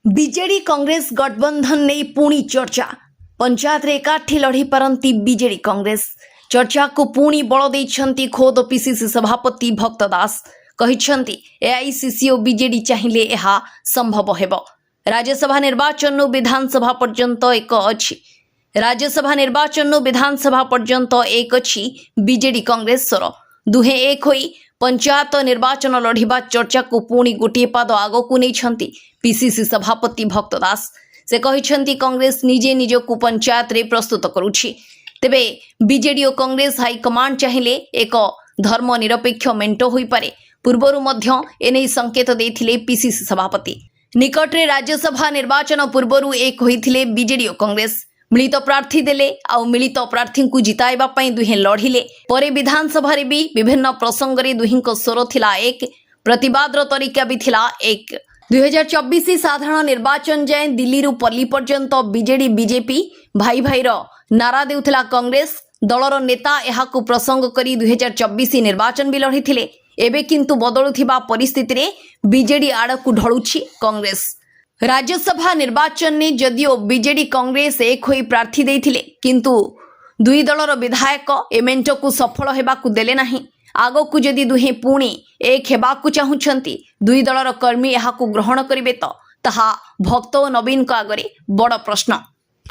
BJD Congress गठबंधन नहीं पुणी चर्चा पंचायत रे एकाठी लड़ी पारंती बीजेडी कांग्रेस चर्चा को पुणी बल देइछंती खोद पीसीसी सभापति भक्त दास कहिछंती एआईसीसी और बीजेडी चाहिए यह संभव हेबो। राज्यसभा निर्वाचन विधानसभा पर्यंत एक अछि राज्यसभा निर्वाचन विधानसभा पर्यंत एक अछि बीजेडी कांग्रेस स्वर दुहे एक होई पंचायत निर्वाचन लढ़िबा चर्चा को पुणी गोटे पाद आगकू नहीं पीसीसी सभापति भक्त दास से कहिछंती कांग्रेस निजे निजकू पंचायत रे प्रस्तुत करुछि तेबे बीजेडी और कांग्रेस हाईकमांड चाहिए एक धर्मनिरपेक्ष मेंट होई पारे पूर्वरु मध्य एने संकेत देथिले पीसीसी सभापति निकटरे राज्यसभा निर्वाचन पूर्वरु एक होइथिले बीजेडी और कांग्रेस मिलित प्रार्थी देले आउ मिलित प्रार्थी को जिताइबा पई दुहे लढ़िले परे विधानसभा रे भी विभिन्न प्रसंग रे दुहिंको स्वर थिला एक प्रतिवाद रो तरीका भी थिला एक 2024 साधारण निर्वाचन जाए दिल्ली रु पल्ली पर्यंत बीजेडी बीजेपी भाई भाई रो नारा देउथिला कांग्रेस दलर नेता एहाकू प्रसंग करी 2024 निर्वाचन भी लढ़िथिले एबे किंतु बदलुथिबा परिस्थिति रे बीजेडी आड़कू ढळुछि कांग्रेस राज्यसभा निर्वाचन ने जदिओ बीजेडी कांग्रेस एक होई प्रार्थी देथिले किंतु दुई दलर विधायक एमेंट को सफल हेबाकू देले नाही आगकू जदि दुहे पुणी एक हेबाकू चाहुछंती दुई दलर कर्मी एहाकू ग्रहण करिवे तो ताहा भक्त और नवीन को आगरे बड़ प्रश्न।